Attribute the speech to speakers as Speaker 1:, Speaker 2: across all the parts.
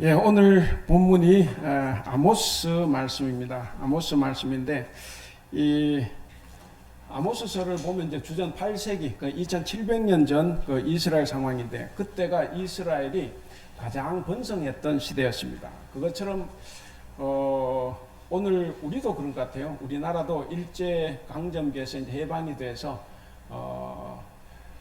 Speaker 1: 예, 오늘 본문이 아모스 말씀입니다. 아모스 말씀인데 이 아모스서를 보면 이제 주전 8세기, 2700년 전 그 이스라엘 상황인데 그때가 이스라엘이 가장 번성했던 시대였습니다. 그것처럼 오늘 우리도 그런 것 같아요. 우리나라도 일제 강점기에서 이제 해방이 돼서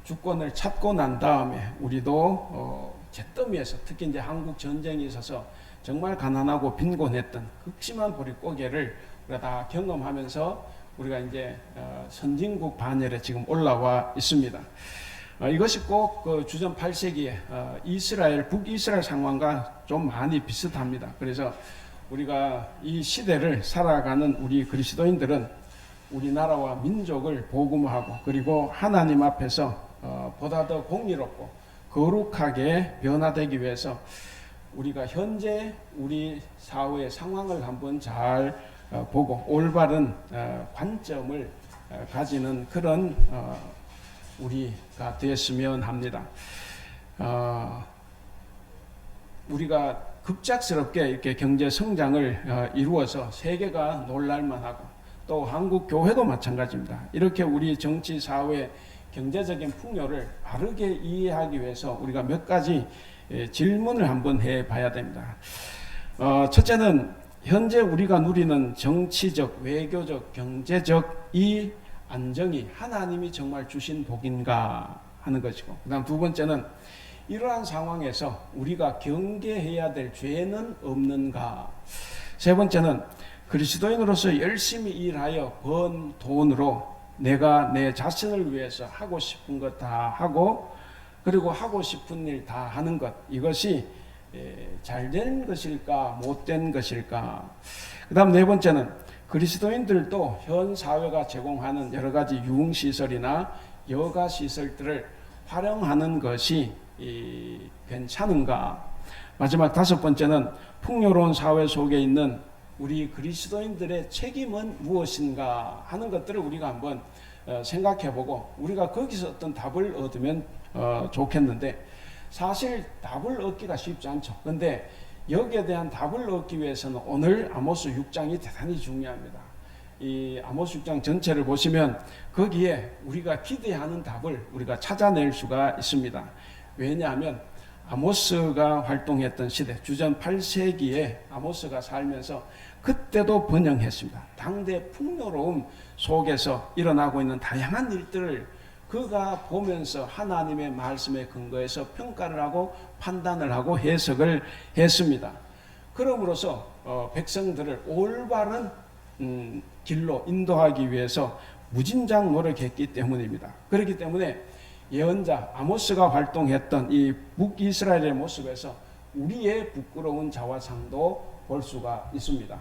Speaker 1: 주권을 찾고 난 다음에 우리도 잿더미에서 특히 이제 한국 전쟁이 있어서 정말 가난하고 빈곤했던 극심한 보릿고개를 우리가 다 경험하면서 우리가 이제 선진국 반열에 지금 올라와 있습니다. 이것이 꼭 그 주전 8세기에 이스라엘, 북이스라엘 상황과 좀 많이 비슷합니다. 그래서 우리가 이 시대를 살아가는 우리 그리스도인들은 우리나라와 민족을 복음화하고 그리고 하나님 앞에서 보다 더 공의롭고 거룩하게 변화되기 위해서 우리가 현재 우리 사회의 상황을 한번 잘 보고 올바른 관점을 가지는 그런 우리가 되었으면 합니다. 우리가 급작스럽게 이렇게 경제 성장을 이루어서 세계가 놀랄만하고 또 한국 교회도 마찬가지입니다. 이렇게 우리 정치 사회 경제적인 풍요를 바르게 이해하기 위해서 우리가 몇 가지 질문을 한번 해봐야 됩니다. 첫째는 현재 우리가 누리는 정치적, 외교적, 경제적 이 안정이 하나님이 정말 주신 복인가 하는 것이고, 그다음 두 번째는 이러한 상황에서 우리가 경계해야 될 죄는 없는가. 세 번째는 그리스도인으로서 열심히 일하여 번 돈으로 내가 내 자신을 위해서 하고 싶은 것 다 하고 그리고 하고 싶은 일 다 하는 것, 이것이 잘된 것일까 못된 것일까. 그 다음 네 번째는 그리스도인들도 현 사회가 제공하는 여러 가지 유흥시설이나 여가시설들을 활용하는 것이 괜찮은가. 마지막 다섯 번째는 풍요로운 사회 속에 있는 우리 그리스도인들의 책임은 무엇인가 하는 것들을 우리가 한번 생각해보고 우리가 거기서 어떤 답을 얻으면 좋겠는데, 사실 답을 얻기가 쉽지 않죠. 그런데 여기에 대한 답을 얻기 위해서는 오늘 아모스 6장이 대단히 중요합니다. 이 아모스 6장 전체를 보시면 거기에 우리가 기대하는 답을 우리가 찾아낼 수가 있습니다. 왜냐하면 아모스가 활동했던 시대, 주전 8세기에 아모스가 살면서 그때도 번영했습니다. 당대 풍요로움 속에서 일어나고 있는 다양한 일들을 그가 보면서 하나님의 말씀에 근거해서 평가를 하고 판단을 하고 해석을 했습니다. 그러므로서 백성들을 올바른 길로 인도하기 위해서 무진장 노력했기 때문입니다. 그렇기 때문에 예언자 아모스가 활동했던 이 북이스라엘의 모습에서 우리의 부끄러운 자화상도 볼 수가 있습니다.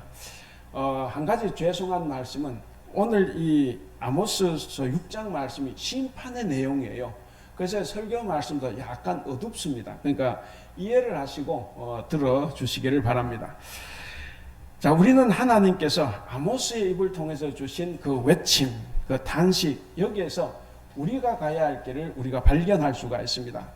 Speaker 1: 한 가지 죄송한 말씀은 오늘 이 아모스서 6장 말씀이 심판의 내용이에요. 그래서 설교 말씀도 약간 어둡습니다. 그러니까 이해를 하시고 들어주시기를 바랍니다. 자, 우리는 하나님께서 아모스의 입을 통해서 주신 그 외침, 그 단식, 여기에서 우리가 가야 할 길을 우리가 발견할 수가 있습니다.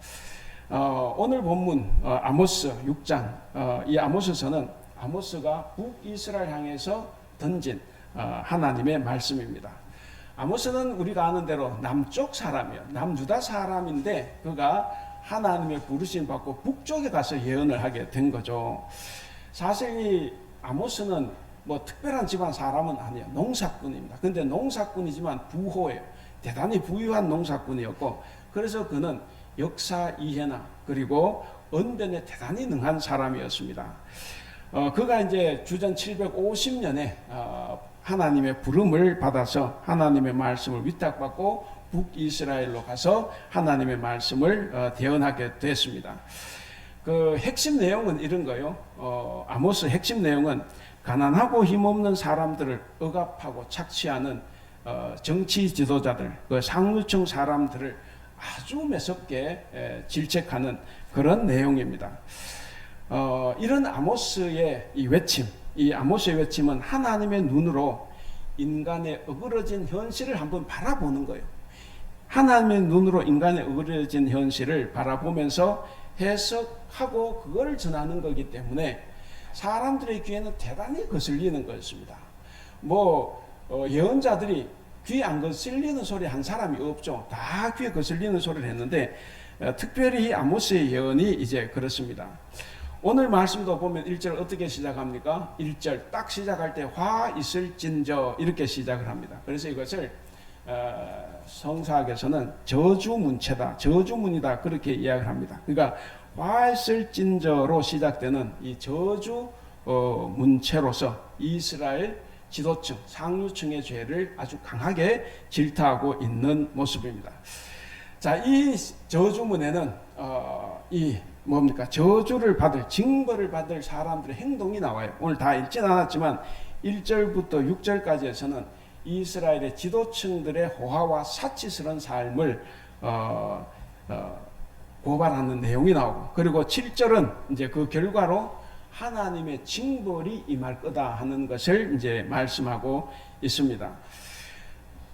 Speaker 1: 오늘 본문 아모스 6장, 이 아모스서는 아모스가 북이스라엘 향해서 던진 하나님의 말씀입니다. 아모스는 우리가 아는 대로 남쪽 사람이에요. 남유다 사람인데 그가 하나님의 부르심 받고 북쪽에 가서 예언을 하게 된 거죠. 사실 이 아모스는 뭐 특별한 집안 사람은 아니에요. 농사꾼입니다. 근데 농사꾼이지만 부호예요. 대단히 부유한 농사꾼이었고, 그래서 그는 역사 이해나 그리고 언변에 대단히 능한 사람이었습니다. 그가 이제 주전 750년에 하나님의 부름을 받아서 하나님의 말씀을 위탁받고 북이스라엘로 가서 하나님의 말씀을 대언하게 됐습니다. 그 핵심 내용은 이런 거예요. 아모스 핵심 내용은 가난하고 힘없는 사람들을 억압하고 착취하는 정치 지도자들, 그 상류층 사람들을 아주 매섭게 질책하는 그런 내용입니다. 이런 아모스의 이 외침, 이 아모스의 외침은 하나님의 눈으로 인간의 어그러진 현실을 한번 바라보는 거예요. 하나님의 눈으로 인간의 어그러진 현실을 바라보면서 해석하고 그걸 전하는 거기 때문에 사람들의 귀에는 대단히 거슬리는 것입니다. 예언자들이 귀에 안 거슬리는 소리 한 사람이 없죠. 다 귀에 거슬리는 소리를 했는데 특별히 아모스의 예언이 이제 그렇습니다. 오늘 말씀도 보면 1절 어떻게 시작합니까? 1절 딱 시작할 때 화 있을진저 이렇게 시작을 합니다. 그래서 이것을 성사학에서는 저주문체다, 저주문이다 그렇게 이야기를 합니다. 그러니까 화 있을진저로 시작되는 이 저주 문체로서 이스라엘 지도층, 상류층의 죄를 아주 강하게 질타하고 있는 모습입니다. 자, 이 저주문에는 저주를 받을, 징벌을 받을 사람들의 행동이 나와요. 오늘 다 읽진 않았지만 1절부터 6절까지에서는 이스라엘의 지도층들의 호화와 사치스러운 삶을 고발하는 내용이 나오고, 그리고 7절은 이제 그 결과로 하나님의 징벌이 임할 거다 하는 것을 이제 말씀하고 있습니다.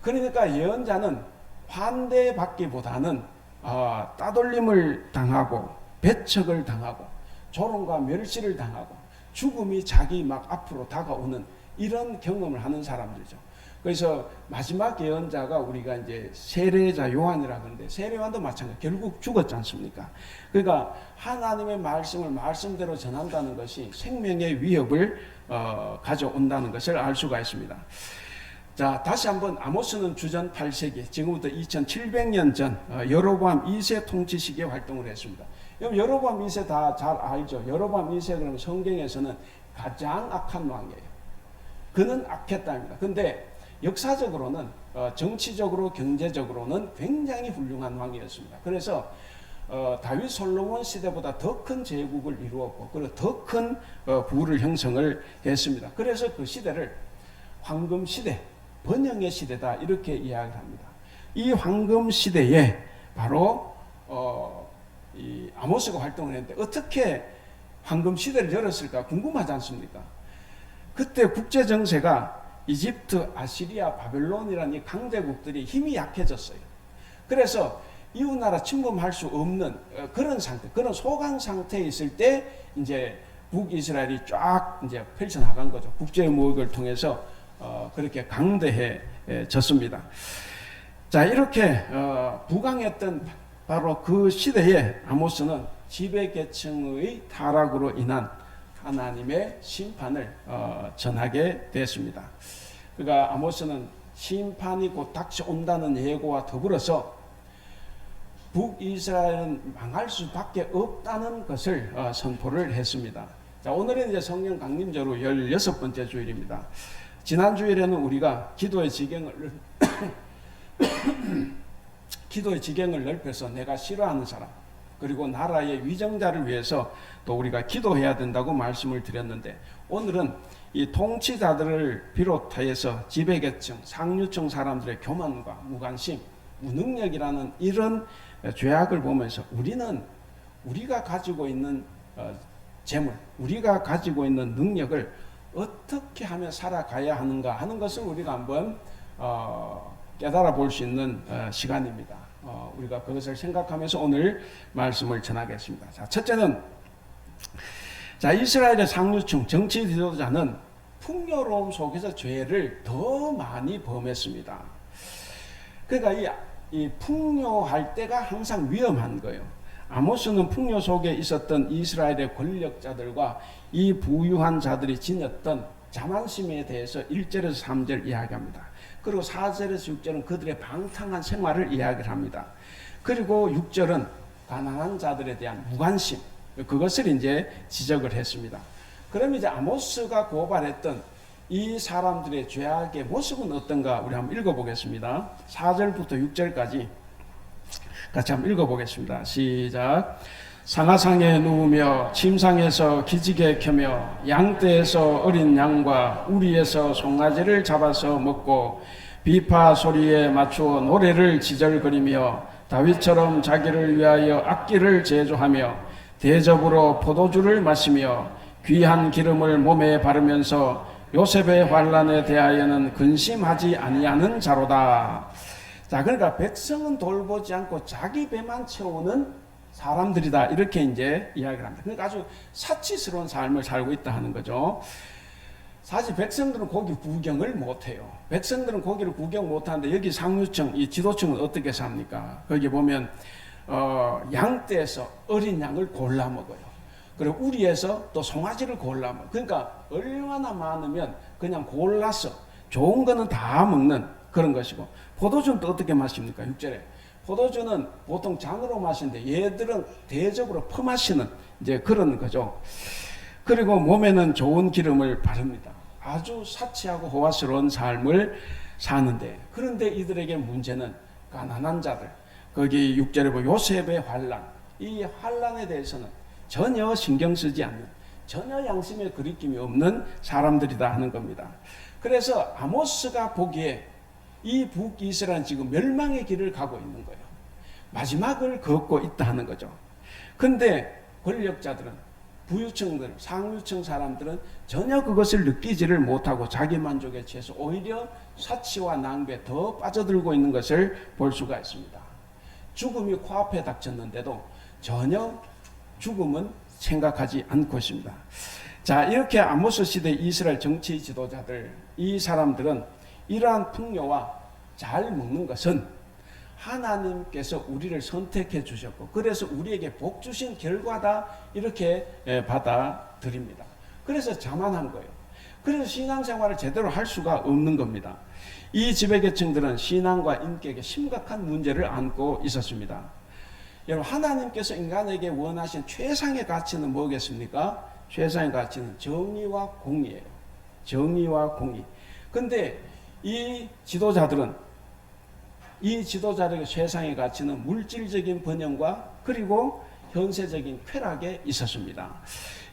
Speaker 1: 그러니까 예언자는 환대받기보다는 따돌림을 당하고 배척을 당하고 조롱과 멸시를 당하고 죽음이 자기 막 앞으로 다가오는 이런 경험을 하는 사람들이죠. 그래서 마지막 예언자가 우리가 이제 세례자 요한이라 그러는데, 세례 요한도 마찬가지, 결국 죽었지 않습니까? 그러니까 하나님의 말씀을 말씀대로 전한다는 것이 생명의 위협을 가져온다는 것을 알 수가 있습니다. 자, 다시 한번 아모스는 주전 8세기, 지금부터 2700년 전 여로보암 2세 통치 시기에 활동을 했습니다. 여러분 여로보암 2세 다 잘 알죠? 여로보암 2세 그러면 성경에서는 가장 악한 왕이에요. 그는 악했답니다. 근데 역사적으로는 정치적으로 경제적으로는 굉장히 훌륭한 왕이었습니다. 그래서 다윗 솔로몬 시대보다 더 큰 제국을 이루었고, 그리고 더 큰 부를 형성을 했습니다. 그래서 그 시대를 황금 시대, 번영의 시대다 이렇게 이야기를 합니다. 이 황금 시대에 바로 이 아모스가 활동을 했는데 어떻게 황금 시대를 열었을까 궁금하지 않습니까? 그때 국제 정세가 이집트, 아시리아, 바벨론이라는 이 강대국들이 힘이 약해졌어요. 그래서 이웃나라 침범할 수 없는 그런 상태, 그런 소강 상태에 있을 때 이제 북이스라엘이 쫙 이제 펼쳐나간 거죠. 국제 무역을 통해서 그렇게 강대해졌습니다. 자, 이렇게 부강했던 바로 그 시대에 아모스는 지배계층의 타락으로 인한 하나님의 심판을 전하게 됐습니다. 그러니까 아모스는 심판이 곧 닥쳐온다는 예고와 더불어서 북이스라엘은 망할 수밖에 없다는 것을 선포를 했습니다. 자, 오늘은 이제 성령 강림절로 16번째 주일입니다. 지난 주일에는 우리가 기도의 지경을 넓혀서 내가 싫어하는 사람, 그리고 나라의 위정자를 위해서 또 우리가 기도해야 된다고 말씀을 드렸는데, 오늘은 이 통치자들을 비롯해서 지배계층, 상류층 사람들의 교만과 무관심, 무능력이라는 이런 죄악을 보면서 우리가 가지고 있는 재물, 우리가 가지고 있는 능력을 어떻게 하며 살아가야 하는가 하는 것을 우리가 한번 깨달아 볼 수 있는 시간입니다. 우리가 그것을 생각하면서 오늘 말씀을 전하겠습니다. 자, 첫째는, 자, 이스라엘의 상류층 정치 지도자는 풍요로움 속에서 죄를 더 많이 범했습니다. 그러니까 이 풍요할 때가 항상 위험한 거예요. 아모스는 풍요 속에 있었던 이스라엘의 권력자들과 이 부유한 자들이 지녔던 자만심에 대해서 1절에서 3절 이야기합니다. 그리고 4절에서 6절은 그들의 방탕한 생활을 이야기를 합니다. 그리고 6절은 가난한 자들에 대한 무관심, 그것을 이제 지적을 했습니다. 그럼 이제 아모스가 고발했던 이 사람들의 죄악의 모습은 어떤가 우리 한번 읽어보겠습니다. 4절부터 6절까지 같이 한번 읽어보겠습니다. 시작. 상하상에 누우며 침상에서 기지개 켜며 양떼에서 어린 양과 우리에서 송아지를 잡아서 먹고 비파 소리에 맞추어 노래를 지절거리며 다윗처럼 자기를 위하여 악기를 제조하며 대접으로 포도주를 마시며 귀한 기름을 몸에 바르면서 요셉의 환난에 대하여는 근심하지 아니하는 자로다. 자, 그러니까 백성은 돌보지 않고 자기 배만 채우는 사람들이다 이렇게 이제 이야기를 합니다. 그러니까 아주 사치스러운 삶을 살고 있다 하는 거죠. 사실 백성들은 고기 구경을 못해요. 백성들은 고기를 구경 못하는데 여기 상류층, 이 지도층은 어떻게 삽니까? 거기 보면 양떼에서 어린 양을 골라 먹어요. 그리고 우리에서 또 송아지를 골라 먹어요. 그러니까 얼마나 많으면 그냥 골라서 좋은 거는 다 먹는 그런 것이고, 포도주는 또 어떻게 마십니까? 6절에 포도주는 보통 잔으로 마시는데 얘들은 대적으로 퍼마시는 이제 그런 거죠. 그리고 몸에는 좋은 기름을 바릅니다. 아주 사치하고 호화스러운 삶을 사는데, 그런데 이들에게 문제는 가난한 자들, 거기 6절에 보면 요셉의 환란, 이 환란에 대해서는 전혀 신경 쓰지 않는, 전혀 양심의 거리낌이 없는 사람들이다 하는 겁니다. 그래서 아모스가 보기에 이 북이스라엘은 지금 멸망의 길을 가고 있는 거예요. 마지막을 걷고 있다 하는 거죠. 근데 권력자들은, 부유층들, 상류층 사람들은 전혀 그것을 느끼지를 못하고 자기 만족에 취해서 오히려 사치와 낭비에 더 빠져들고 있는 것을 볼 수가 있습니다. 죽음이 코앞에 닥쳤는데도 전혀 죽음은 생각하지 않고 있습니다. 자, 이렇게 아모스 시대 이스라엘 정치 지도자들, 이 사람들은 이러한 풍요와 잘 먹는 것은 하나님께서 우리를 선택해 주셨고, 그래서 우리에게 복 주신 결과다 이렇게 받아들입니다. 그래서 자만한 거예요. 그래서 신앙생활을 제대로 할 수가 없는 겁니다. 이 지배계층들은 신앙과 인격에 심각한 문제를 안고 있었습니다. 여러분, 하나님께서 인간에게 원하신 최상의 가치는 뭐겠습니까? 최상의 가치는 정의와 공의예요. 정의와 공의. 근데 이 지도자들의 최상의 가치는 물질적인 번영과 그리고 현세적인 쾌락에 있었습니다.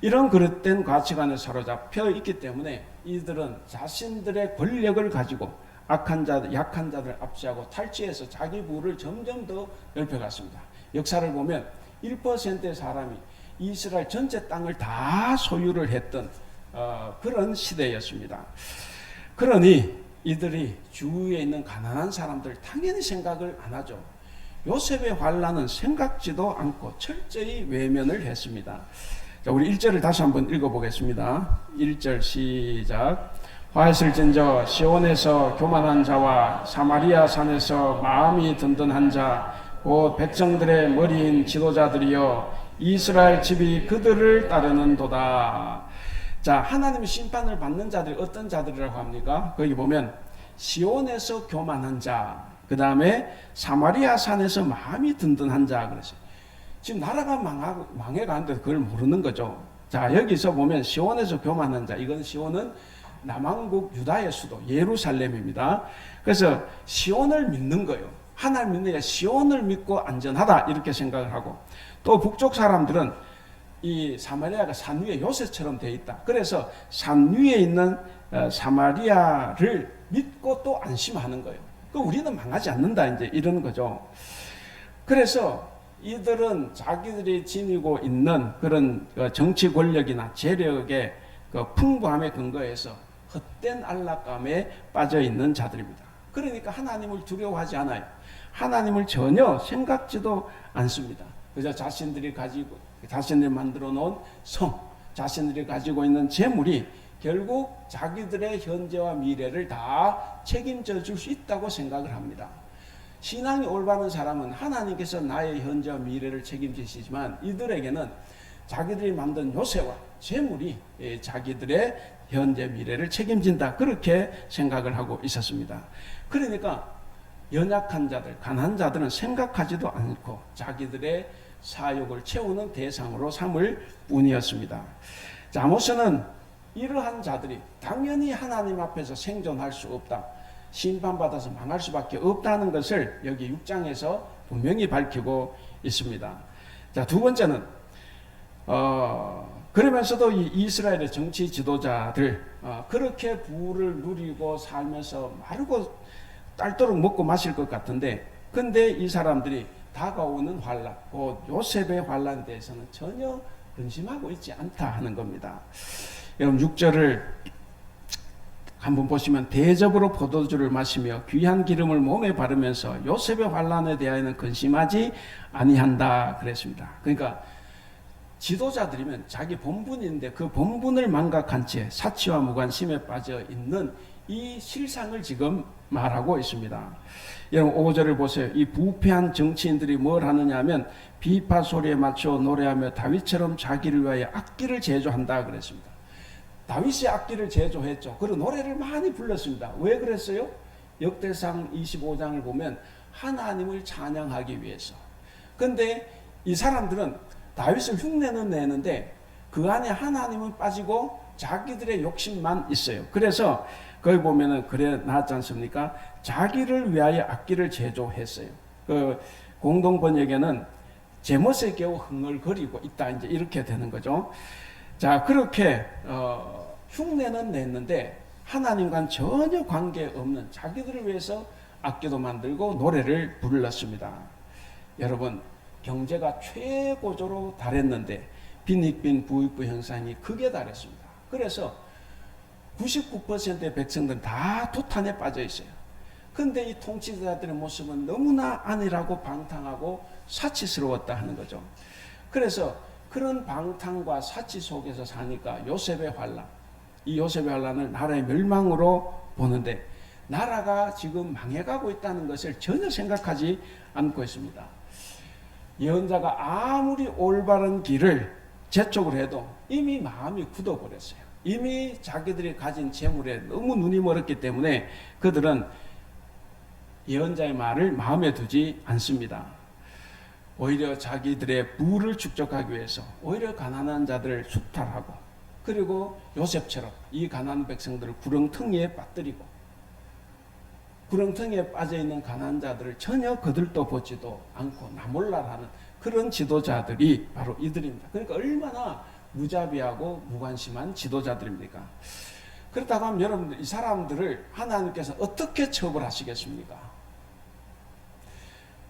Speaker 1: 이런 그릇된 가치관에 사로잡혀 있기 때문에 이들은 자신들의 권력을 가지고 약한 자들 압제하고 탈취해서 자기 부를 점점 더 넓혀갔습니다. 역사를 보면 1%의 사람이 이스라엘 전체 땅을 다 소유를 했던 그런 시대였습니다. 그러니 이들이 주위에 있는 가난한 사람들 당연히 생각을 안 하죠. 요셉의 환란은 생각지도 않고 철저히 외면을 했습니다. 자, 우리 1절을 다시 한번 읽어보겠습니다. 1절 시작. 화했을진저 시온에서 교만한 자와 사마리아 산에서 마음이 든든한 자 곧 백성들의 머리인 지도자들이여 이스라엘 집이 그들을 따르는도다. 자, 하나님의 심판을 받는 자들이 어떤 자들이라고 합니까? 거기 보면 시온에서 교만한 자, 그 다음에 사마리아 산에서 마음이 든든한 자 그랬어요. 지금 나라가 망해가는데 그걸 모르는 거죠. 자, 여기서 보면 시온에서 교만한 자, 이건 시온은 남왕국 유다의 수도 예루살렘입니다. 그래서 시온을 믿는 거예요. 하나님 믿는 게 시온을 믿고 안전하다 이렇게 생각을 하고, 또 북쪽 사람들은 이 사마리아가 산 위에 요새처럼 되어 있다. 그래서 산 위에 있는 사마리아를 믿고 또 안심하는 거예요. 그 우리는 망하지 않는다 이제 이런 거죠. 그래서 이들은 자기들이 지니고 있는 그런 정치 권력이나 재력의 그 풍부함에 근거해서 헛된 안락감에 빠져 있는 자들입니다. 그러니까 하나님을 두려워하지 않아요. 하나님을 전혀 생각지도 않습니다. 그저 자신들이 만들어 놓은 성, 자신들이 가지고 있는 재물이 결국 자기들의 현재와 미래를 다 책임져 줄 수 있다고 생각을 합니다. 신앙이 올바른 사람은 하나님께서 나의 현재와 미래를 책임지시지만 이들에게는 자기들이 만든 요새와 재물이 자기들의 현재 미래를 책임진다, 그렇게 생각을 하고 있었습니다. 그러니까 연약한 자들, 가난한 자들은 생각하지도 않고 자기들의 사욕을 채우는 대상으로 삼을 뿐이었습니다. 자, 아모스는 이러한 자들이 당연히 하나님 앞에서 생존할 수 없다, 심판받아서 망할 수밖에 없다는 것을 여기 6장에서 분명히 밝히고 있습니다. 자, 두 번째는 그러면서도 이 이스라엘의 정치 지도자들 그렇게 부를 누리고 살면서 마르고 딸도록 먹고 마실 것 같은데, 근데 이 사람들이 다가오는 환란, 곧 요셉의 환란에 대해서는 전혀 근심하고 있지 않다 하는 겁니다. 여러분 6절을 한번 보시면 대접으로 포도주를 마시며 귀한 기름을 몸에 바르면서 요셉의 환난에 대하여는 근심하지 아니한다 그랬습니다. 그러니까 지도자들이면 자기 본분인데 그 본분을 망각한 채 사치와 무관심에 빠져 있는 이 실상을 지금 말하고 있습니다. 여러분 5절을 보세요. 이 부패한 정치인들이 뭘 하느냐 하면 비파 소리에 맞춰 노래하며 다윗처럼 자기를 위하여 악기를 제조한다 그랬습니다. 다윗이 악기를 제조했죠. 그리고 노래를 많이 불렀습니다. 왜 그랬어요? 역대상 25장을 보면 하나님을 찬양하기 위해서. 근데 이 사람들은 다윗을 흉내는 내는데 그 안에 하나님은 빠지고 자기들의 욕심만 있어요. 그래서 거기 보면은 그래 나왔지 않습니까? 자기를 위하여 악기를 제조했어요. 그 공동 번역에는 제멋에 겨우 흥얼거리고 있다 이제 이렇게 되는 거죠. 자 그렇게 흉내는 냈는데 하나님과는 전혀 관계없는 자기들을 위해서 악기도 만들고 노래를 불렀습니다. 여러분 경제가 최고조로 달했는데 빈익빈 부익부 현상이 크게 달했습니다. 그래서 99%의 백성들은 다 도탄에 빠져 있어요. 근데 이 통치자들의 모습은 너무나 안일하고 방탕하고 사치스러웠다 하는 거죠. 그래서 그런 방탕과 사치 속에서 사니까 요셉의 환난, 이 요셉의 환난을 나라의 멸망으로 보는데 나라가 지금 망해가고 있다는 것을 전혀 생각하지 않고 있습니다. 예언자가 아무리 올바른 길을 재촉을 해도 이미 마음이 굳어버렸어요. 이미 자기들이 가진 재물에 너무 눈이 멀었기 때문에 그들은 예언자의 말을 마음에 두지 않습니다. 오히려 자기들의 부를 축적하기 위해서 오히려 가난한 자들을 수탈하고 그리고 요셉처럼 이 가난한 백성들을 구렁텅이에 빠뜨리고 구렁텅이에 빠져있는 가난한 자들을 전혀 거들떠 보지도 않고 나몰라라는 그런 지도자들이 바로 이들입니다. 그러니까 얼마나 무자비하고 무관심한 지도자들입니까? 그렇다고 하면 여러분들 이 사람들을 하나님께서 어떻게 처벌하시겠습니까?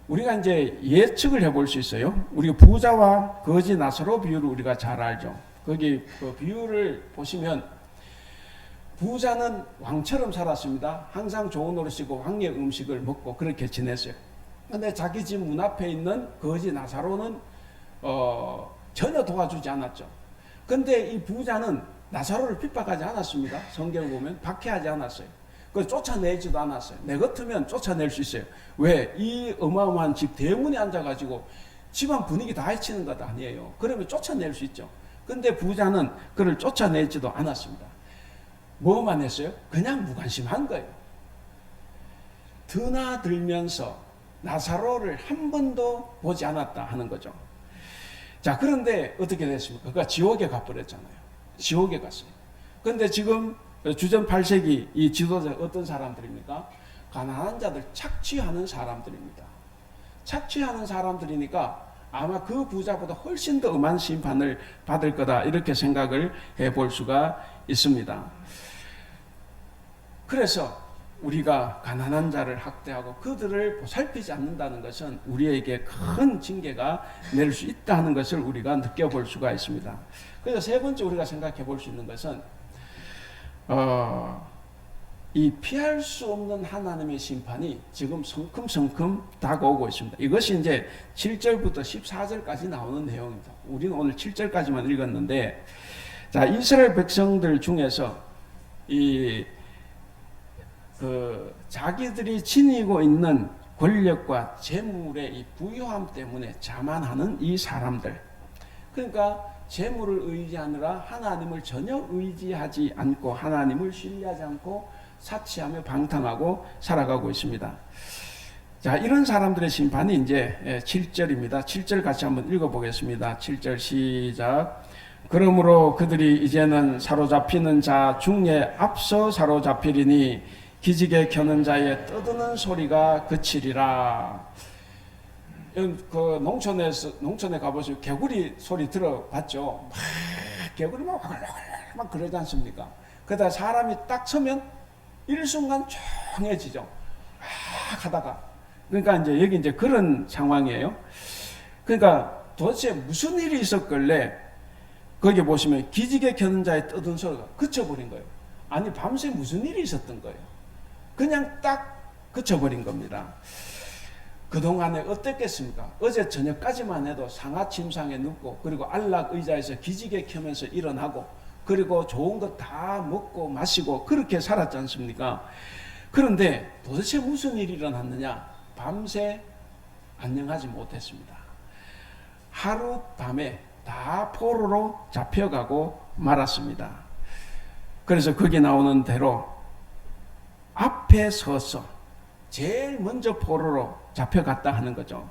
Speaker 1: 우리가 이제 예측을 해볼 수 있어요. 우리가 부자와 거지 나사로 비유를 우리가 잘 알죠. 거기 그 비유를 보시면 부자는 왕처럼 살았습니다. 항상 좋은 옷을 쓰고 왕의 음식을 먹고 그렇게 지냈어요. 근데 자기 집 문 앞에 있는 거지 나사로는 전혀 도와주지 않았죠. 근데 이 부자는 나사로를 핍박하지 않았습니다. 성경을 보면 박해하지 않았어요. 그 쫓아내지도 않았어요. 내 같으면 쫓아낼 수 있어요. 왜? 이 어마어마한 집 대문에 앉아가지고 집안 분위기 다 해치는 것 아니에요. 그러면 쫓아낼 수 있죠. 근데 부자는 그를 쫓아내지도 않았습니다. 뭐만 했어요? 그냥 무관심한 거예요. 드나들면서 나사로를 한 번도 보지 않았다 하는 거죠. 자, 그런데 어떻게 됐습니까? 그가 지옥에 가버렸잖아요. 지옥에 갔어요. 그런데 지금 주전 8세기 이 지도자 어떤 사람들입니까? 가난한 자들 착취하는 사람들입니다. 착취하는 사람들이니까 아마 그 부자보다 훨씬 더 엄한 심판을 받을 거다 이렇게 생각을 해볼 수가 있습니다. 그래서 우리가 가난한 자를 학대하고 그들을 보살피지 않는다는 것은 우리에게 큰 징계가 내릴 수 있다는 것을 우리가 느껴볼 수가 있습니다. 그래서 세 번째 우리가 생각해 볼 수 있는 것은 이 피할 수 없는 하나님의 심판이 지금 성큼성큼 다가오고 있습니다. 이것이 이제 7절부터 14절까지 나오는 내용입니다. 우리는 오늘 7절까지만 읽었는데, 자, 이스라엘 백성들 중에서 자기들이 지니고 있는 권력과 재물의 이 부유함 때문에 자만하는 이 사람들. 그러니까 재물을 의지하느라 하나님을 전혀 의지하지 않고 하나님을 신뢰하지 않고 사치하며 방탕하고 살아가고 있습니다. 자, 이런 사람들의 심판이 이제 7절입니다. 7절 같이 한번 읽어보겠습니다. 7절 시작. 그러므로 그들이 이제는 사로잡히는 자 중에 앞서 사로잡히리니 기지개 켜는 자의 떠드는 소리가 그치리라. 그 농촌에 가보시면 개구리 소리 들어봤죠? 막 개구리 막 그러지 않습니까? 그러다 사람이 딱 서면 일순간 조용해지죠. 막 하다가. 그러니까 이제 여기 이제 그런 상황이에요. 그러니까 도대체 무슨 일이 있었길래 거기 보시면 기지개 켜는 자의 떠든 소리가 그쳐버린 거예요. 아니 밤새 무슨 일이 있었던 거예요. 그냥 딱 그쳐버린 겁니다. 그동안에 어땠겠습니까? 어제 저녁까지만 해도 상하 침상에 눕고 그리고 안락 의자에서 기지개 켜면서 일어나고 그리고 좋은 거 다 먹고 마시고 그렇게 살았지 않습니까? 그런데 도대체 무슨 일이 일어났느냐? 밤새 안녕하지 못했습니다. 하룻밤에 다 포로로 잡혀가고 말았습니다. 그래서 거기 나오는 대로 앞에 서서 제일 먼저 포로로 잡혀갔다 하는 거죠.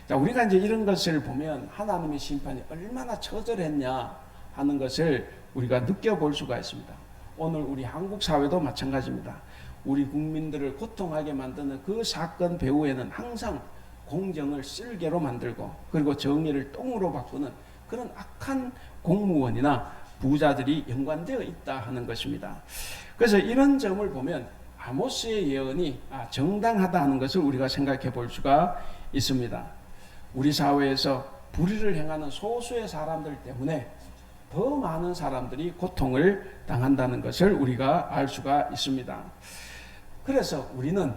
Speaker 1: 자, 우리가 이제 이런 것을 보면 하나님의 심판이 얼마나 처절했냐 하는 것을 우리가 느껴볼 수가 있습니다. 오늘 우리 한국 사회도 마찬가지입니다. 우리 국민들을 고통하게 만드는 그 사건 배후에는 항상 공정을 쓸개로 만들고 그리고 정의를 똥으로 바꾸는 그런 악한 공무원이나 부자들이 연관되어 있다 하는 것입니다. 그래서 이런 점을 보면 아모스의 예언이 정당하다 하는 것을 우리가 생각해 볼 수가 있습니다. 우리 사회에서 불의를 행하는 소수의 사람들 때문에 더 많은 사람들이 고통을 당한다는 것을 우리가 알 수가 있습니다. 그래서 우리는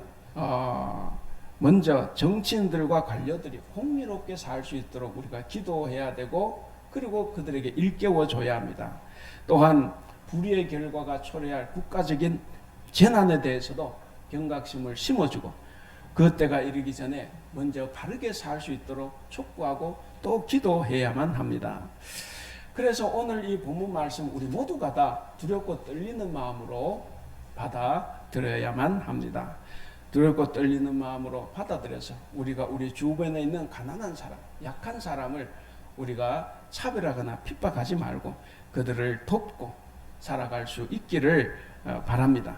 Speaker 1: 먼저 정치인들과 관료들이 공의롭게 살 수 있도록 우리가 기도해야 되고 그리고 그들에게 일깨워 줘야 합니다. 또한 불의의 결과가 초래할 국가적인 재난에 대해서도 경각심을 심어주고 그 때가 이르기 전에 먼저 바르게 살 수 있도록 촉구하고 또 기도해야만 합니다. 그래서 오늘 이 본문 말씀 우리 모두가 다 두렵고 떨리는 마음으로 받아들여야만 합니다. 두렵고 떨리는 마음으로 받아들여서 우리가 우리 주변에 있는 가난한 사람, 약한 사람을 우리가 차별하거나 핍박하지 말고 그들을 돕고 살아갈 수 있기를 바랍니다.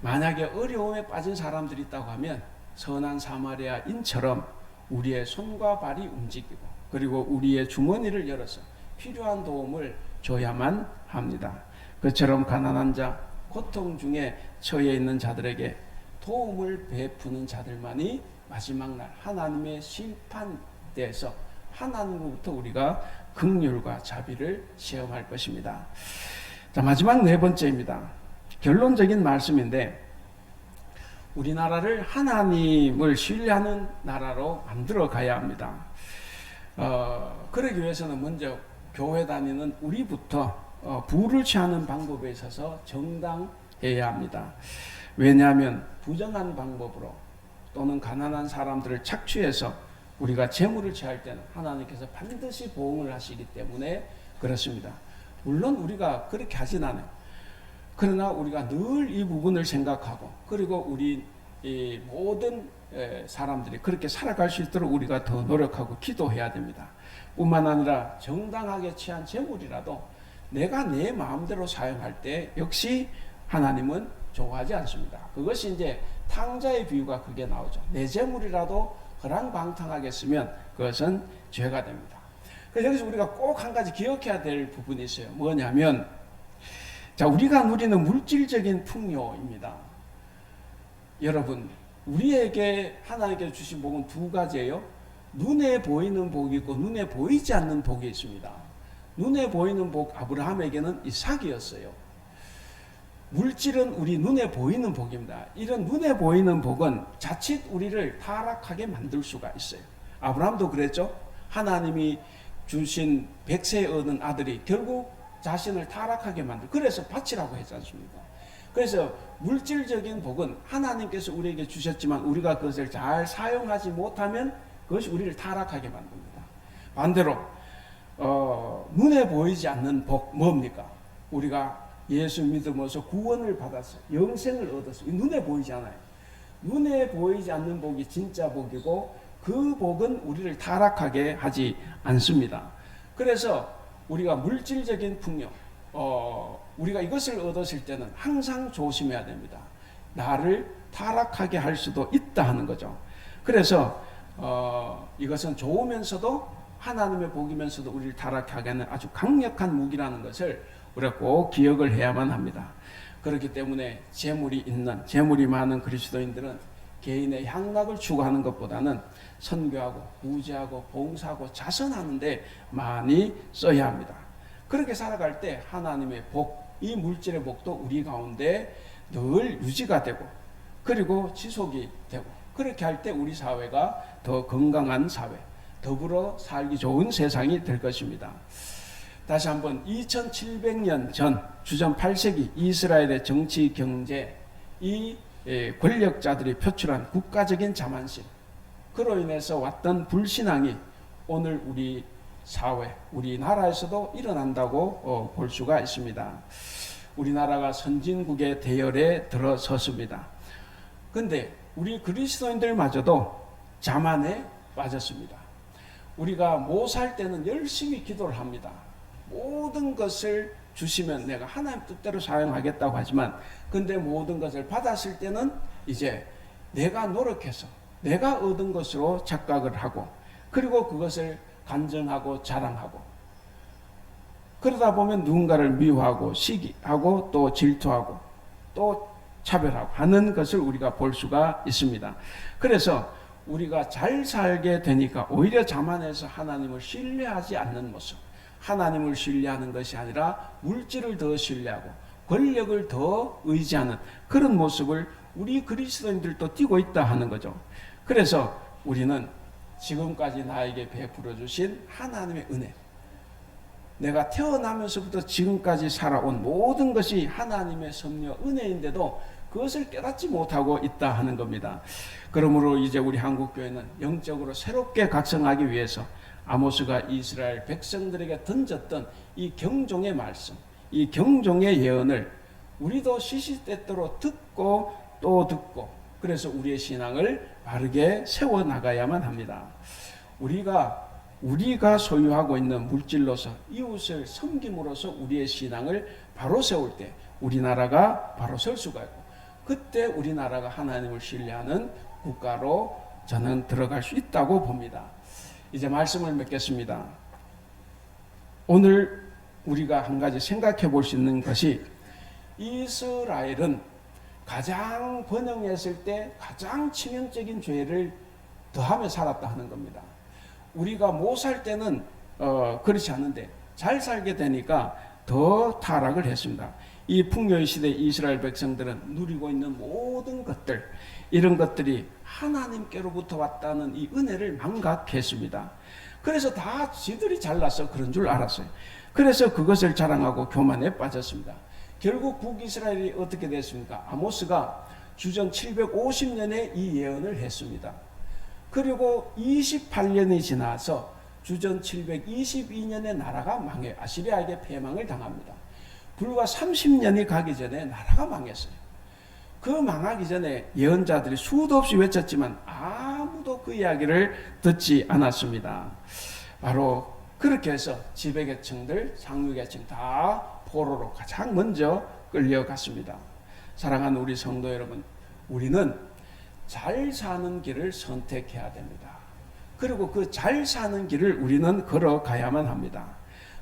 Speaker 1: 만약에 어려움에 빠진 사람들이 있다고 하면 선한 사마리아인처럼 우리의 손과 발이 움직이고 그리고 우리의 주머니를 열어서 필요한 도움을 줘야만 합니다. 그처럼 가난한 자, 고통 중에 처해 있는 자들에게 도움을 베푸는 자들만이 마지막 날 하나님의 심판대에서 하나님으로부터 우리가 긍휼과 자비를 시험할 것입니다. 자, 마지막 네 번째입니다. 결론적인 말씀인데 우리나라를 하나님을 신뢰하는 나라로 만들어 가야 합니다. 그러기 위해서는 먼저 교회 다니는 우리부터 부를 취하는 방법에 있어서 정당해야 합니다. 왜냐하면 부정한 방법으로 또는 가난한 사람들을 착취해서 우리가 재물을 취할 때는 하나님께서 반드시 보응을 하시기 때문에 그렇습니다. 물론 우리가 그렇게 하진 않아요. 그러나 우리가 늘 이 부분을 생각하고 그리고 우리 이 모든 사람들이 그렇게 살아갈 수 있도록 우리가 더 노력하고 기도해야 됩니다. 뿐만 아니라 정당하게 취한 재물이라도 내가 내 마음대로 사용할 때 역시 하나님은 좋아하지 않습니다. 그것이 이제 탕자의 비유가 그게 나오죠. 내 재물이라도 허랑방탕하게 쓰면 그것은 죄가 됩니다. 그래서 여기서 우리가 꼭 한 가지 기억해야 될 부분이 있어요. 뭐냐면 자, 우리가 누리는 물질적인 풍요입니다. 여러분, 우리에게 하나님께서 주신 복은 두 가지예요. 눈에 보이는 복이 있고 눈에 보이지 않는 복이 있습니다. 눈에 보이는 복, 아브라함에게는 이삭이었어요. 물질은 우리 눈에 보이는 복입니다. 이런 눈에 보이는 복은 자칫 우리를 타락하게 만들 수가 있어요. 아브라함도 그랬죠. 하나님이 주신 백세 얻은 아들이 결국 자신을 타락하게 만들, 그래서 바치라고 했지 않습니까? 그래서 물질적인 복은 하나님께서 우리에게 주셨지만 우리가 그것을 잘 사용하지 못하면 그것이 우리를 타락하게 만듭니다. 반대로 눈에 보이지 않는 복 뭡니까? 우리가 예수 믿으면서 구원을 받아서 영생을 얻었어요. 눈에 보이지 않아요. 눈에 보이지 않는 복이 진짜 복이고 그 복은 우리를 타락하게 하지 않습니다. 그래서 우리가 물질적인 풍요, 우리가 이것을 얻었을 때는 항상 조심해야 됩니다. 나를 타락하게 할 수도 있다 하는 거죠. 그래서 이것은 좋으면서도 하나님의 복이면서도 우리를 타락하게 하는 아주 강력한 무기라는 것을 우리가 꼭 기억을 해야만 합니다. 그렇기 때문에 재물이 많은 그리스도인들은 개인의 향락을 추구하는 것보다는 선교하고 구제하고 봉사하고 자선하는 데 많이 써야 합니다. 그렇게 살아갈 때 하나님의 복, 이 물질의 복도 우리 가운데 늘 유지가 되고 그리고 지속이 되고, 그렇게 할 때 우리 사회가 더 건강한 사회, 더불어 살기 좋은 세상이 될 것입니다. 다시 한번 2700년 전 주전 8세기 이스라엘의 정치, 경제, 이 권력자들이 표출한 국가적인 자만심, 그로 인해서 왔던 불신앙이 오늘 우리 사회, 우리나라에서도 일어난다고 볼 수가 있습니다. 우리나라가 선진국의 대열에 들어섰습니다. 그런데 우리 그리스도인들마저도 자만에 빠졌습니다. 우리가 못 살 때는 열심히 기도를 합니다. 모든 것을 주시면 내가 하나님 뜻대로 사용하겠다고 하지만, 근데 모든 것을 받았을 때는 이제 내가 노력해서 내가 얻은 것으로 착각을 하고, 그리고 그것을 간증하고 자랑하고, 그러다 보면 누군가를 미워하고 시기하고 또 질투하고 또 차별하고 하는 것을 우리가 볼 수가 있습니다. 그래서 우리가 잘 살게 되니까 오히려 자만해서 하나님을 신뢰하지 않는 모습, 하나님을 신뢰하는 것이 아니라 물질을 더 신뢰하고 권력을 더 의지하는 그런 모습을 우리 그리스도인들도 띠고 있다 하는 거죠. 그래서 우리는 지금까지 나에게 베풀어 주신 하나님의 은혜, 내가 태어나면서부터 지금까지 살아온 모든 것이 하나님의 섭려 은혜인데도 그것을 깨닫지 못하고 있다 하는 겁니다. 그러므로 이제 우리 한국교회는 영적으로 새롭게 각성하기 위해서 아모스가 이스라엘 백성들에게 던졌던 이 경종의 말씀, 이 경종의 예언을 우리도 시시때때로 듣고 또 듣고, 그래서 우리의 신앙을 바르게 세워나가야만 합니다. 우리가 소유하고 있는 물질로서 이웃을 섬김으로써 우리의 신앙을 바로 세울 때 우리나라가 바로 설 수가 있고, 그때 우리나라가 하나님을 신뢰하는 국가로 저는 들어갈 수 있다고 봅니다. 이제 말씀을 맺겠습니다. 오늘 우리가 한 가지 생각해 볼 수 있는 것이, 이스라엘은 가장 번영했을 때 가장 치명적인 죄를 더하며 살았다 하는 겁니다. 우리가 못 살 때는 그렇지 않은데 잘 살게 되니까 더 타락을 했습니다. 이 풍요의 시대 이스라엘 백성들은 누리고 있는 모든 것들, 이런 것들이 하나님께로부터 왔다는 이 은혜를 망각했습니다. 그래서 다 지들이 잘나서 그런 줄 알았어요. 그래서 그것을 자랑하고 교만에 빠졌습니다. 결국 북이스라엘이 어떻게 됐습니까? 아모스가 주전 750년에 이 예언을 했습니다. 그리고 28년이 지나서 주전 722년에 나라가 망해 아시리아에게 패망을 당합니다. 불과 30년이 가기 전에 나라가 망했어요. 그 망하기 전에 예언자들이 수도 없이 외쳤지만 아무도 그 이야기를 듣지 않았습니다. 바로 그렇게 해서 지배계층들, 상류계층 다 포로로 가장 먼저 끌려갔습니다. 사랑하는 우리 성도 여러분, 우리는 잘 사는 길을 선택해야 됩니다. 그리고 그 잘 사는 길을 우리는 걸어가야만 합니다.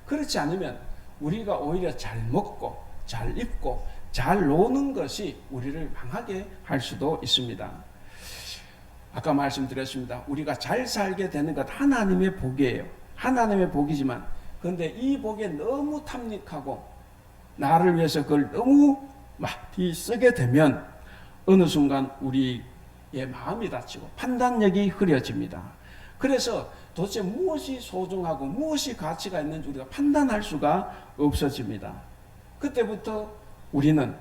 Speaker 1: 그렇지 않으면 우리가 오히려 잘 먹고 잘 입고 잘 노는 것이 우리를 망하게 할 수도 있습니다. 아까 말씀드렸습니다. 우리가 잘 살게 되는 것 하나님의 복이에요. 하나님의 복이지만, 그런데 이 복에 너무 탐닉하고 나를 위해서 그걸 너무 많이 쓰게 되면 어느 순간 우리의 마음이 다치고 판단력이 흐려집니다. 그래서 도대체 무엇이 소중하고 무엇이 가치가 있는지 우리가 판단할 수가 없어집니다. 그때부터 우리는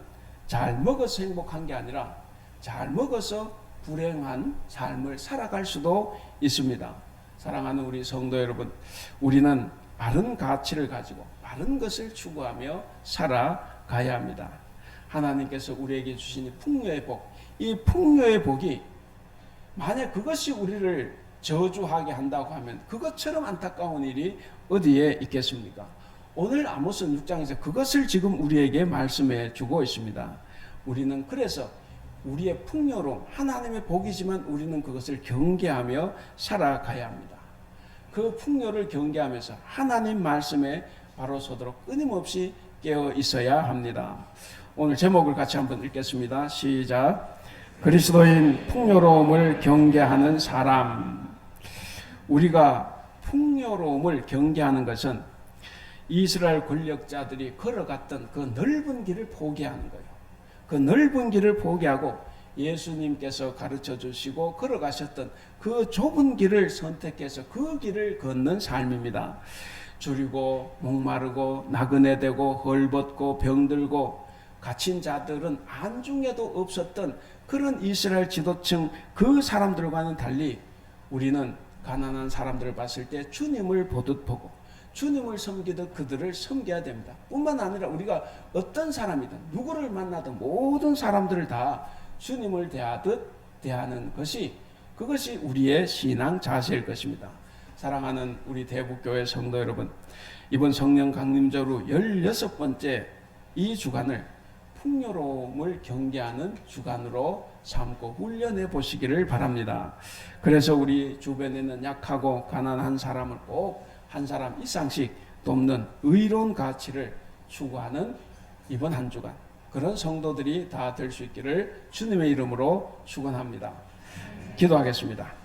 Speaker 1: 잘 먹어서 행복한 게 아니라 잘 먹어서 불행한 삶을 살아갈 수도 있습니다. 사랑하는 우리 성도 여러분, 우리는 바른 가치를 가지고 바른 것을 추구하며 살아가야 합니다. 하나님께서 우리에게 주신 이 풍요의 복, 이 풍요의 복이 만약 그것이 우리를 저주하게 한다고 하면 그것처럼 안타까운 일이 어디에 있겠습니까? 오늘 아모스 6장에서 그것을 지금 우리에게 말씀해 주고 있습니다. 우리는 그래서 우리의 풍요로움, 하나님의 복이지만 우리는 그것을 경계하며 살아가야 합니다. 그 풍요를 경계하면서 하나님 말씀에 바로 서도록 끊임없이 깨어 있어야 합니다. 오늘 제목을 같이 한번 읽겠습니다. 시작. 그리스도인 풍요로움을 경계하는 사람. 우리가 풍요로움을 경계하는 것은 이스라엘 권력자들이 걸어갔던 그 넓은 길을 포기하는 거예요. 그 넓은 길을 포기하고 예수님께서 가르쳐 주시고 걸어가셨던 그 좁은 길을 선택해서 그 길을 걷는 삶입니다. 줄이고 목마르고 나그네 되고 헐벗고 병들고 갇힌 자들은 안중에도 없었던 그런 이스라엘 지도층 그 사람들과는 달리 우리는 가난한 사람들을 봤을 때 주님을 보듯 보고 주님을 섬기듯 그들을 섬겨야 됩니다. 뿐만 아니라 우리가 어떤 사람이든 누구를 만나든 모든 사람들을 다 주님을 대하듯 대하는 것이 그것이 우리의 신앙 자세일 것입니다. 사랑하는 우리 대북교회 성도 여러분, 이번 성령 강림절로 16번째 이 주간을 풍요로움을 경계하는 주간으로 삼고 훈련해 보시기를 바랍니다. 그래서 우리 주변에 있는 약하고 가난한 사람을 꼭 한 사람 이상씩 돕는 의로운 가치를 추구하는 이번 한 주간 그런 성도들이 다 될 수 있기를 주님의 이름으로 축원합니다. 기도하겠습니다.